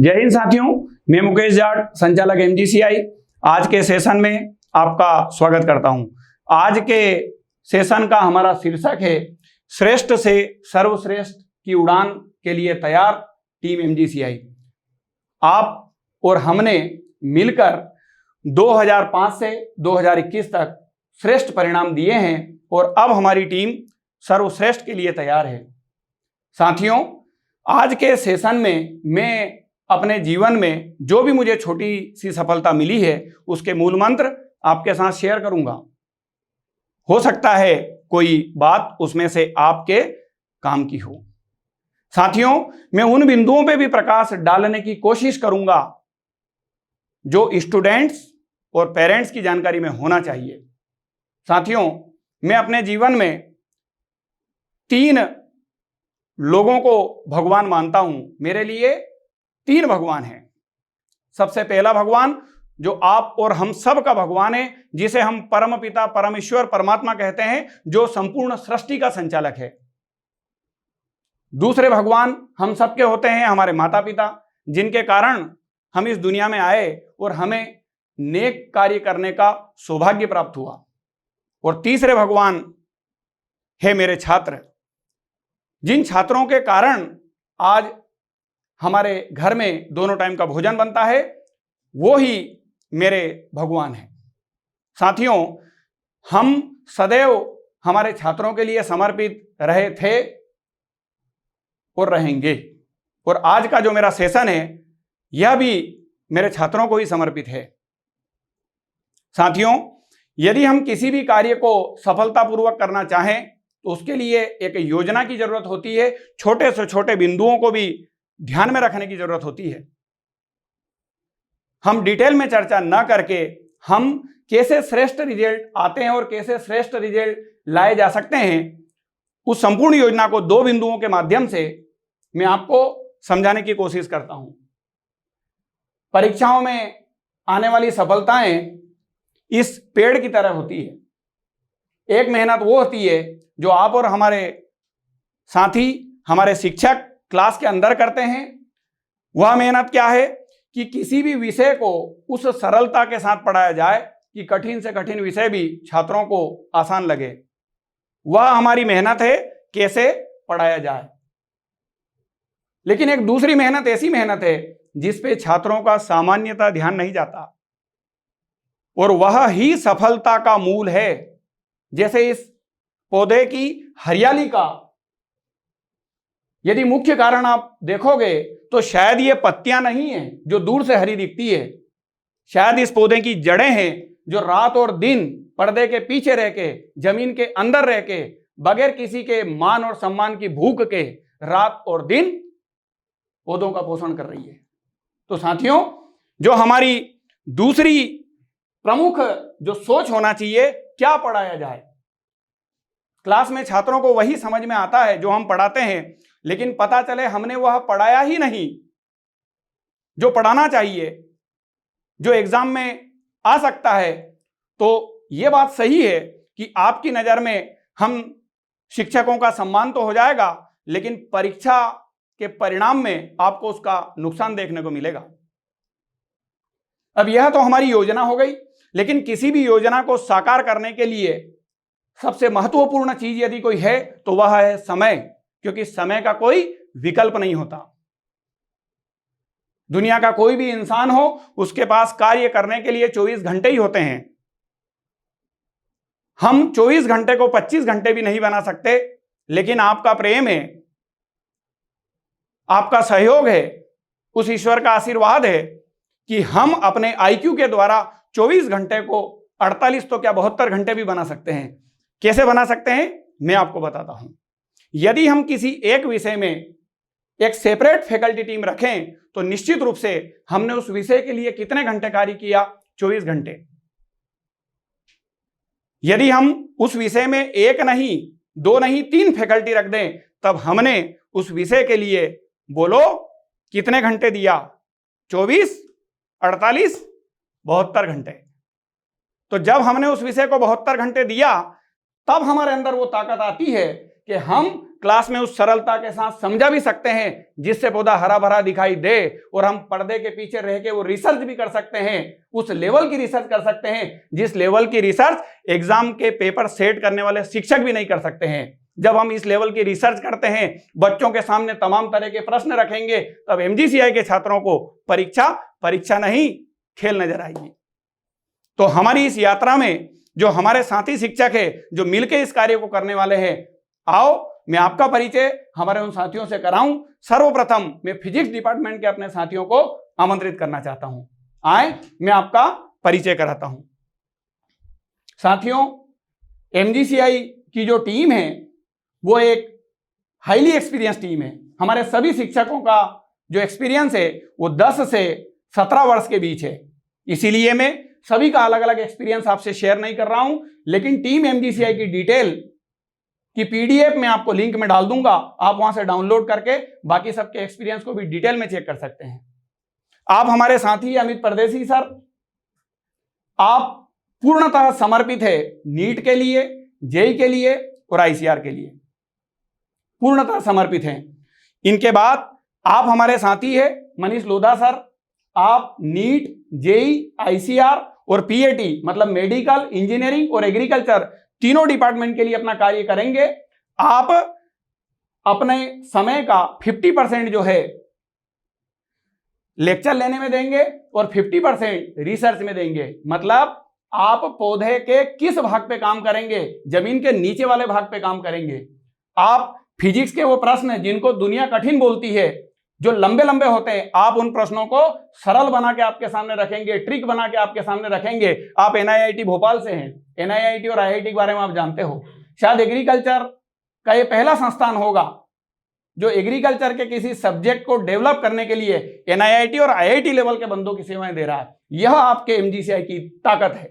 जय हिंद साथियों, मैं मुकेश जाट, संचालक एमजीसीआई। आज के सेशन में आपका स्वागत करता हूं। आज के सेशन का हमारा शीर्षक है श्रेष्ठ से सर्वश्रेष्ठ की उड़ान के लिए तैयार टीम एमजीसीआई। आप और हमने मिलकर 2005 से 2021 तक श्रेष्ठ परिणाम दिए हैं और अब हमारी टीम सर्वश्रेष्ठ के लिए तैयार है। साथियों, आज के सेशन में मैं अपने जीवन में जो भी मुझे छोटी सी सफलता मिली है उसके मूल मंत्र आपके साथ शेयर करूंगा। हो सकता है कोई बात उसमें से आपके काम की हो। साथियों, मैं उन बिंदुओं पे भी प्रकाश डालने की कोशिश करूंगा जो स्टूडेंट्स और पेरेंट्स की जानकारी में होना चाहिए। साथियों, मैं अपने जीवन में 3 लोगों को भगवान मानता हूं। मेरे लिए 3 भगवान हैं। सबसे पहला भगवान जो आप और हम सब का भगवान है, जिसे हम परम पिता, परमेश्वर, परमात्मा कहते हैं, जो संपूर्ण सृष्टि का संचालक है। दूसरे भगवान हम सबके होते हैं हमारे माता पिता, जिनके कारण हम इस दुनिया में आए और हमें नेक कार्य करने का सौभाग्य प्राप्त हुआ। और तीसरे भगवान है मेरे छात्र, जिन छात्रों के कारण आज हमारे घर में दोनों टाइम का भोजन बनता है, वो ही मेरे भगवान हैं। साथियों, हम सदैव हमारे छात्रों के लिए समर्पित रहे थे और रहेंगे। और आज का जो मेरा सेशन है यह भी मेरे छात्रों को ही समर्पित है। साथियों, यदि हम किसी भी कार्य को सफलतापूर्वक करना चाहें तो उसके लिए एक योजना की जरूरत होती है। छोटे से छोटे बिंदुओं को भी ध्यान में रखने की जरूरत होती है। हम डिटेल में चर्चा न करके हम कैसे श्रेष्ठ रिजल्ट आते हैं और कैसे श्रेष्ठ रिजल्ट लाए जा सकते हैं, उस संपूर्ण योजना को 2 बिंदुओं के माध्यम से मैं आपको समझाने की कोशिश करता हूं। परीक्षाओं में आने वाली सफलताएं इस पेड़ की तरह होती है। एक मेहनत वो होती है जो आप और हमारे साथी, हमारे शिक्षक क्लास के अंदर करते हैं। वह मेहनत क्या है कि किसी भी विषय को उस सरलता के साथ पढ़ाया जाए कि कठिन से कठिन विषय भी छात्रों को आसान लगे। वह हमारी मेहनत है, कैसे पढ़ाया जाए। लेकिन एक दूसरी मेहनत ऐसी मेहनत है जिस पे छात्रों का सामान्यतः ध्यान नहीं जाता, और वह ही सफलता का मूल है। जैसे इस पौधे की हरियाली का यदि मुख्य कारण आप देखोगे तो शायद ये पत्तियां नहीं हैं जो दूर से हरी दिखती है। शायद इस पौधे की जड़ें हैं जो रात और दिन पर्दे के पीछे रह के, जमीन के अंदर रह के, बगैर किसी के मान और सम्मान की भूख के रात और दिन पौधों का पोषण कर रही है। तो साथियों, जो हमारी दूसरी प्रमुख जो सोच होना चाहिए, क्या पढ़ाया जाए। क्लास में छात्रों को वही समझ में आता है जो हम पढ़ाते हैं, लेकिन पता चले हमने वह पढ़ाया ही नहीं जो पढ़ाना चाहिए, जो एग्जाम में आ सकता है। तो यह बात सही है कि आपकी नजर में हम शिक्षकों का सम्मान तो हो जाएगा, लेकिन परीक्षा के परिणाम में आपको उसका नुकसान देखने को मिलेगा। अब यह तो हमारी योजना हो गई, लेकिन किसी भी योजना को साकार करने के लिए सबसे महत्वपूर्ण चीज यदि कोई है तो वह है समय, क्योंकि समय का कोई विकल्प नहीं होता। दुनिया का कोई भी इंसान हो, उसके पास कार्य करने के लिए 24 घंटे ही होते हैं। हम 24 घंटे को 25 घंटे भी नहीं बना सकते, लेकिन आपका प्रेम है, आपका सहयोग है, उस ईश्वर का आशीर्वाद है कि हम अपने आईक्यू के द्वारा 24 घंटे को 48 तो क्या 72 घंटे भी बना सकते हैं। कैसे बना सकते हैं मैं आपको बताता हूं। यदि हम किसी एक विषय में एक सेपरेट फैकल्टी टीम रखें तो निश्चित रूप से हमने उस विषय के लिए कितने घंटे कार्य किया, 24 घंटे। यदि हम उस विषय में 1 नहीं, 2 नहीं, 3 फैकल्टी रख दें, तब हमने उस विषय के लिए बोलो कितने घंटे दिया, 24, 48, 72 घंटे। तो जब हमने उस विषय को 72 घंटे दिया, तब हमारे अंदर वो ताकत आती है कि हम क्लास में उस सरलता के साथ समझा भी सकते हैं जिससे पौधा हरा भरा दिखाई दे, और हम पर्दे के पीछे रह के वो रिसर्च भी कर सकते हैं, उस लेवल की रिसर्च कर सकते हैं जिस लेवल की रिसर्च एग्जाम के पेपर सेट करने वाले शिक्षक भी नहीं कर सकते हैं। जब हम इस लेवल की रिसर्च करते हैं, बच्चों के सामने तमाम तरह के प्रश्न रखेंगे, तब एमजीसीआई के छात्रों को परीक्षा नहीं खेल नजर आएगी। तो हमारी इस यात्रा में जो हमारे साथी शिक्षक है, जो मिलकर इस कार्य को करने वाले हैं, आओ मैं आपका परिचय हमारे उन साथियों से कराऊं। सर्वप्रथम मैं फिजिक्स डिपार्टमेंट के अपने साथियों को आमंत्रित करना चाहता हूं। आए, मैं आपका परिचय कराता हूं। साथियों, एमजीसीआई की जो टीम है वो एक हाईली एक्सपीरियंस टीम है। हमारे सभी शिक्षकों का जो एक्सपीरियंस है वो 10 से 17 वर्ष के बीच है। इसीलिए मैं सभी का अलग अलग एक्सपीरियंस आपसे शेयर नहीं कर रहा हूं, लेकिन टीम एमजीसीआई की डिटेल की पीडीएफ मैं आपको लिंक में डाल दूंगा। आप वहां से डाउनलोड करके बाकी सबके एक्सपीरियंस को भी डिटेल में चेक कर सकते हैं। आप हमारे साथी अमित परदेसी सर, आप पूर्णतः समर्पित है नीट के लिए, जेई के लिए और आईसीआर के लिए, पूर्णतः समर्पित हैं। इनके बाद आप हमारे साथी है मनीष लोधा सर, आप नीट, जेई, आईसीआर और पीएटी मतलब मेडिकल, इंजीनियरिंग और एग्रीकल्चर तीनों डिपार्टमेंट के लिए अपना कार्य करेंगे। आप अपने समय का 50% जो है लेक्चर लेने में देंगे और 50% रिसर्च में देंगे। मतलब आप पौधे के किस भाग पे काम करेंगे? जमीन के नीचे वाले भाग पे काम करेंगे। आप फिजिक्स के वो प्रश्न जिनको दुनिया कठिन बोलती है, जो लंबे लंबे होते हैं, आप उन प्रश्नों को सरल बना के आपके सामने रखेंगे, ट्रिक बना के आपके सामने रखेंगे। आप एनआईआईटी भोपाल से हैं, एनआईआईटी और आईआईटी के बारे में आप जानते हो। शायद एग्रीकल्चर का ये पहला संस्थान होगा जो एग्रीकल्चर के किसी सब्जेक्ट को डेवलप करने के लिए एनआईआईटी और आईआईटी लेवल के बंदों की सेवाएं दे रहा है। यह आपके एमजीसीआई की ताकत है।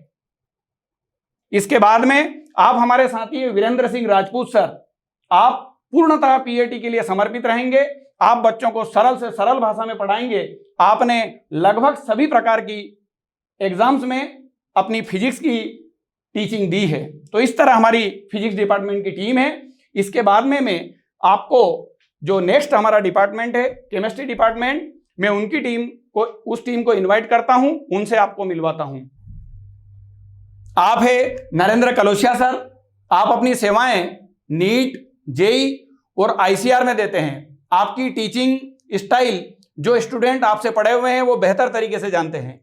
इसके बाद में आप हमारे साथी वीरेंद्र सिंह राजपूत सर, आप पूर्णतः पीएटी के लिए समर्पित रहेंगे। आप बच्चों को सरल से सरल भाषा में पढ़ाएंगे। आपने लगभग सभी प्रकार की एग्जाम्स में अपनी फिजिक्स की टीचिंग दी है। तो इस तरह हमारी फिजिक्स डिपार्टमेंट की टीम है। इसके बाद में मैं आपको जो नेक्स्ट हमारा डिपार्टमेंट है केमिस्ट्री डिपार्टमेंट, मैं उनकी टीम को, उस टीम को इनवाइट करता हूं, उनसे आपको मिलवाता हूं। आप है नरेंद्र कलोशिया सर, आप अपनी सेवाएं नीट, जेई और आईसीआर में देते हैं। आपकी टीचिंग स्टाइल जो स्टूडेंट आपसे पढ़े हुए हैं वो बेहतर तरीके से जानते हैं।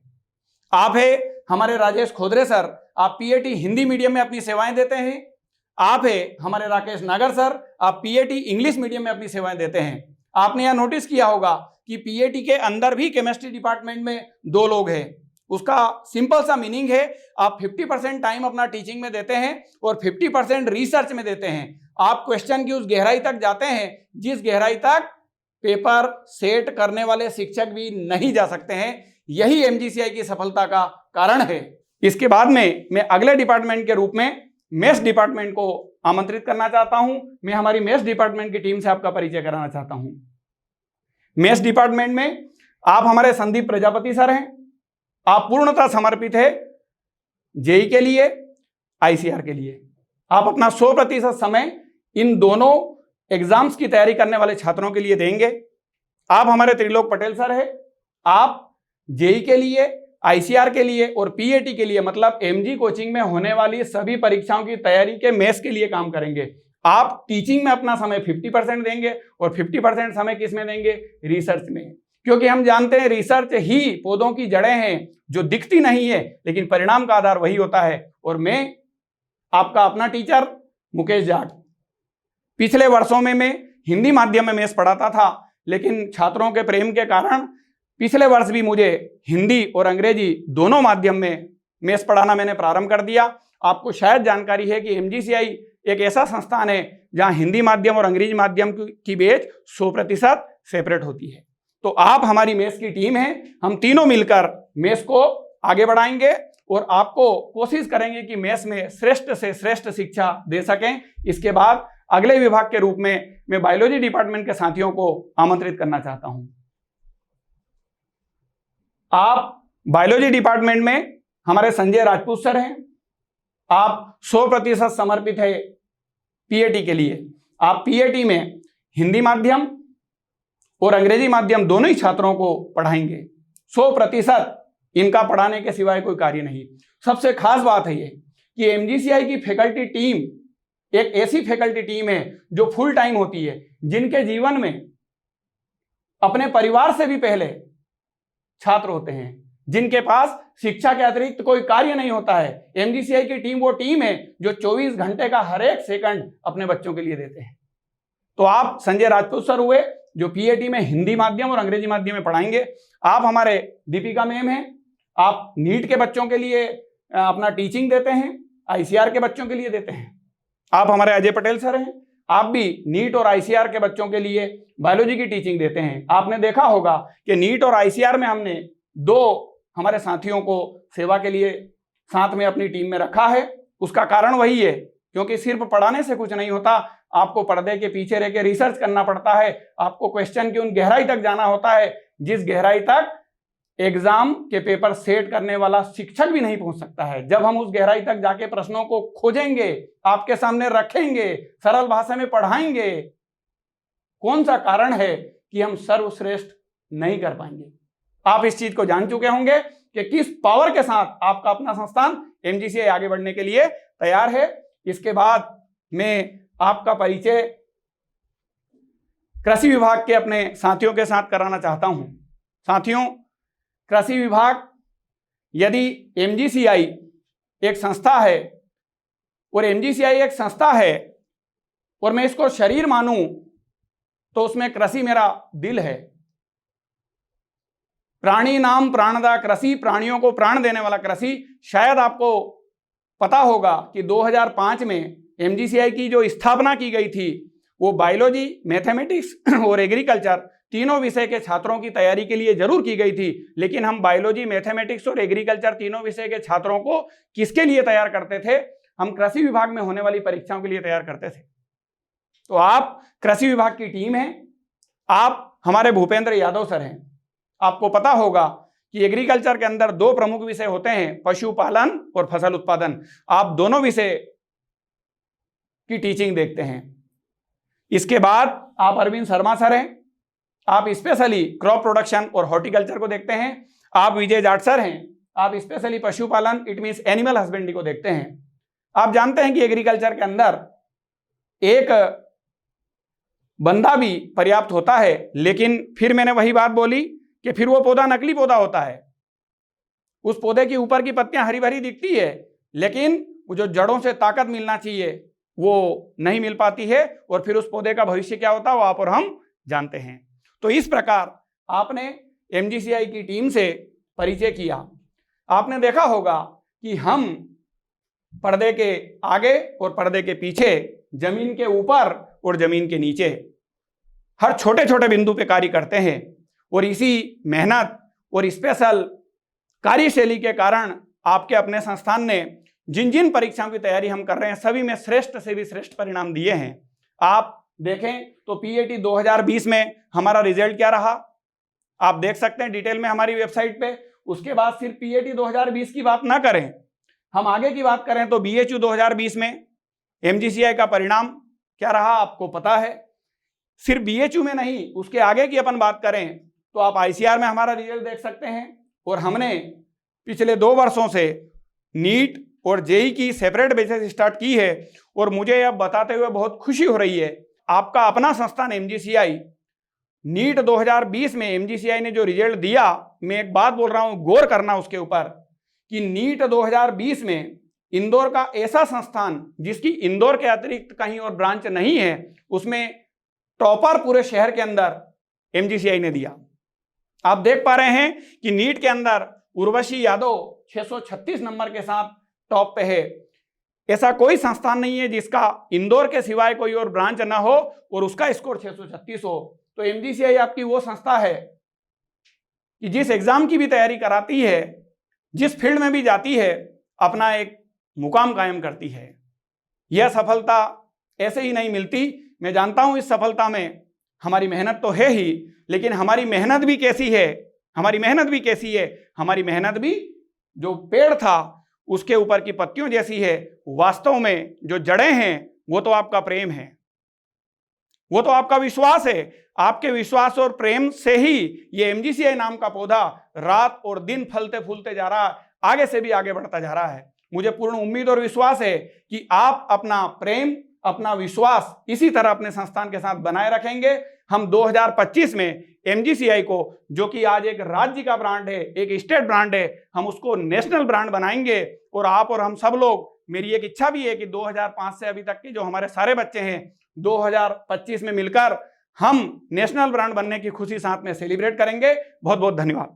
आप है हमारे राजेश खोदरे सर, आप पीएटी हिंदी मीडियम में अपनी सेवाएं देते हैं। आप है हमारे राकेश नागर सर, आप पीएटी इंग्लिश मीडियम में अपनी सेवाएं देते हैं। आपने यह नोटिस किया होगा कि पीएटी के अंदर भी केमिस्ट्री डिपार्टमेंट में 2 लोग हैं। उसका सिंपल सा मीनिंग है, आप 50% टाइम अपना टीचिंग में देते हैं और 50% रिसर्च में देते हैं। आप क्वेश्चन की उस गहराई तक जाते हैं जिस गहराई तक पेपर सेट करने वाले शिक्षक भी नहीं जा सकते हैं। यही एमजीसीआई की सफलता का कारण है। इसके बाद में मैं अगले डिपार्टमेंट के रूप में मैथ्स डिपार्टमेंट को आमंत्रित करना चाहता हूं। मैं हमारी मैथ्स डिपार्टमेंट की टीम से आपका परिचय कराना चाहता हूं। मैथ्स डिपार्टमेंट में आप हमारे संदीप प्रजापति सर हैं, आप पूर्णतः समर्पित है जेई के लिए, आईसीआर के लिए। आप अपना 100% समय इन दोनों एग्जाम्स की तैयारी करने वाले छात्रों के लिए देंगे। आप हमारे त्रिलोक पटेल सर हैं, आप जेई के लिए, आईसीआर के लिए और पीएटी के लिए मतलब एमजी कोचिंग में होने वाली सभी परीक्षाओं की तैयारी के मैथ्स के लिए काम करेंगे। आप टीचिंग में अपना समय 50% देंगे और 50% समय किस में देंगे? रिसर्च में। क्योंकि हम जानते हैं रिसर्च ही पौधों की जड़ें हैं जो दिखती नहीं है, लेकिन परिणाम का आधार वही होता है। और मैं आपका अपना टीचर मुकेश जाट, पिछले वर्षों में मैं हिंदी माध्यम में मैथ्स पढ़ाता था, लेकिन छात्रों के प्रेम के कारण पिछले वर्ष भी मुझे हिंदी और अंग्रेजी दोनों माध्यम में मैथ्स पढ़ाना मैंने प्रारंभ कर दिया। आपको शायद जानकारी है कि एमजीसीआई एक ऐसा संस्थान है जहां हिंदी माध्यम और अंग्रेजी माध्यम की बैच 100% सेपरेट होती है। तो आप हमारी मैथ्स की टीम है, हम तीनों मिलकर मैथ्स को आगे बढ़ाएंगे और आपको कोशिश करेंगे कि मैथ्स में श्रेष्ठ से श्रेष्ठ शिक्षा दे सकें। इसके बाद अगले विभाग के रूप में मैं बायोलॉजी डिपार्टमेंट के साथियों को आमंत्रित करना चाहता हूं। आप बायोलॉजी डिपार्टमेंट में हमारे संजय राजपूत सर हैं, आप 100% समर्पित है पीएटी के लिए। आप पीएटी में हिंदी माध्यम और अंग्रेजी माध्यम दोनों ही छात्रों को पढ़ाएंगे। 100% इनका पढ़ाने के सिवाय कोई कार्य नहीं। सबसे खास बात है ये कि एमजीसीआई की फैकल्टी टीम एक ऐसी फैकल्टी टीम है जो फुल टाइम होती है, जिनके जीवन में अपने परिवार से भी पहले छात्र होते हैं, जिनके पास शिक्षा के अतिरिक्त कोई कार्य नहीं होता है। एमजीसीआई की टीम वो टीम है जो 24 घंटे का हर एक सेकंड अपने बच्चों के लिए देते हैं। तो आप संजय राजपूत सर हुए जो पीएटी में हिंदी माध्यम और अंग्रेजी माध्यम में पढ़ाएंगे। आप हमारे दीपिका मैम हैं, आप नीट के बच्चों के लिए अपना टीचिंग देते हैं, आईसीआर के बच्चों के लिए देते हैं। आप हमारे अजय पटेल सर हैं, आप भी नीट और आईसीआर के बच्चों के लिए बायोलॉजी की टीचिंग देते हैं। आपने देखा होगा कि नीट और आईसीआर में हमने 2 हमारे साथियों को सेवा के लिए साथ में अपनी टीम में रखा है। उसका कारण वही है क्योंकि सिर्फ पढ़ाने से कुछ नहीं होता, आपको पर्दे के पीछे रह के रिसर्च करना पड़ता है, आपको क्वेश्चन की उन गहराई तक जाना होता है जिस गहराई तक एग्जाम के पेपर सेट करने वाला शिक्षक भी नहीं पहुंच सकता है। जब हम उस गहराई तक जाके प्रश्नों को खोजेंगे, आपके सामने रखेंगे, सरल भाषा में पढ़ाएंगे, कौन सा कारण है कि हम सर्वश्रेष्ठ नहीं कर पाएंगे। आप इस चीज को जान चुके होंगे कि किस पावर के साथ आपका अपना संस्थान एमजीसीआई आगे बढ़ने के लिए तैयार है। इसके बाद मैं आपका परिचय कृषि विभाग के अपने साथियों के साथ कराना चाहता हूं। साथियों, कृषि विभाग यदि एमजीसीआई एक संस्था है और एमजीसीआई एक संस्था है और मैं इसको शरीर मानूं तो उसमें कृषि मेरा दिल है। प्राणी नाम प्राणदा कृषि, प्राणियों को प्राण देने वाला कृषि। शायद आपको पता होगा कि 2005 में एमजीसीआई की जो स्थापना की गई थी वो बायोलॉजी, मैथमेटिक्स और एग्रीकल्चर तीनों विषय के छात्रों की तैयारी के लिए जरूर की गई थी। लेकिन हम बायोलॉजी, मैथमेटिक्स और एग्रीकल्चर तीनों विषय के छात्रों को किसके लिए तैयार करते थे? हम कृषि विभाग में होने वाली परीक्षाओं के लिए तैयार करते थे। तो आप कृषि विभाग की टीम हैं, आप हमारे भूपेंद्र यादव सर हैं। आपको पता होगा कि एग्रीकल्चर के अंदर 2 प्रमुख विषय होते हैं, पशुपालन और फसल उत्पादन। आप दोनों विषय की टीचिंग देखते हैं। इसके बाद आप अरविंद शर्मा सर हैं, आप स्पेशली क्रॉप प्रोडक्शन और हॉर्टिकल्चर को देखते हैं। आप विजय जाट सर हैं, आप स्पेशली पशुपालन इट मींस एनिमल हस्बेंड्री को देखते हैं। आप जानते हैं कि एग्रीकल्चर के अंदर एक बंदा भी पर्याप्त होता है, लेकिन फिर मैंने वही बात बोली कि फिर वो पौधा नकली पौधा होता है। उस पौधे की ऊपर की पत्तियां हरी भरी दिखती है, लेकिन वो जो जड़ों से ताकत मिलना चाहिए वो नहीं मिल पाती है, और फिर उस पौधे का भविष्य क्या होता है वो आप और हम जानते हैं। तो इस प्रकार आपने एमजीसीआई की टीम से परिचय किया। आपने देखा होगा कि हम पर्दे के आगे और पर्दे के पीछे, जमीन के ऊपर और जमीन के नीचे हर छोटे छोटे बिंदु पे कार्य करते हैं, और इसी मेहनत और स्पेशल कार्यशैली के कारण आपके अपने संस्थान ने जिन जिन परीक्षाओं की तैयारी हम कर रहे हैं सभी में श्रेष्ठ से भी श्रेष्ठ परिणाम दिए हैं। आप देखें तो पीएटी 2020 में हमारा रिजल्ट क्या रहा, आप देख सकते हैं डिटेल में हमारी वेबसाइट पे। उसके बाद सिर्फ पीएटी 2020 की बात ना करें, हम आगे की बात करें तो बीएचयू 2020 में एमजीसीआई का परिणाम क्या रहा आपको पता है। सिर्फ बीएचयू में नहीं, उसके आगे की अपन बात करें तो आप आईसीआर में हमारा रिजल्ट देख सकते हैं। और हमने पिछले 2 वर्षों से नीट और जेई की सेपरेट बेसिस स्टार्ट की है, और मुझे अब बताते हुए बहुत खुशी हो रही है, आपका अपना संस्थान एमजीसीआई नीट 2020 में एमजीसीआई ने जो रिजल्ट दिया, मैं एक बात बोल रहा हूं, गौर करना उसके ऊपर कि नीट 2020 में इंदौर का ऐसा संस्थान जिसकी इंदौर के अतिरिक्त कहीं और ब्रांच नहीं है, उसमें टॉपर पूरे शहर के अंदर एमजीसीआई ने दिया। आप देख पा रहे हैं कि नीट के अंदर उर्वशी यादव 636 नंबर के साथ टॉप पे है। ऐसा कोई संस्थान नहीं है जिसका इंदौर के सिवाय कोई और ब्रांच ना हो और उसका स्कोर 636 हो। तो एमजीसीआई आपकी वो संस्था है कि जिस एग्जाम की भी तैयारी कराती है, जिस फील्ड में भी जाती है, अपना एक मुकाम कायम करती है। यह सफलता ऐसे ही नहीं मिलती। मैं जानता हूं इस सफलता में हमारी मेहनत तो है ही, लेकिन हमारी मेहनत भी कैसी है, हमारी मेहनत भी कैसी है, हमारी मेहनत भी जो पेड़ था उसके ऊपर की पत्तियों जैसी है। वास्तव में जो जड़ें हैं वो तो आपका प्रेम है। वो तो आपका विश्वास है। आपके विश्वास और प्रेम से ही ये MGCI नाम का पौधा रात और दिन फलते फूलते जा रहा है, आगे से भी आगे बढ़ता जा रहा है। मुझे पूर्ण उम्मीद और विश्वास है कि आप अपना प्रेम, अपना विश्वास इसी तरह अपने संस्थान के साथ बनाए रखेंगे। हम 2025 में MGCI को, जो कि आज एक राज्य का ब्रांड है, एक स्टेट ब्रांड है, हम उसको नेशनल ब्रांड बनाएंगे। और आप और हम सब लोग, मेरी एक इच्छा भी है कि 2005 से अभी तक की जो हमारे सारे बच्चे हैं, 2025 में मिलकर हम नेशनल ब्रांड बनने की खुशी साथ में सेलिब्रेट करेंगे। बहुत बहुत धन्यवाद।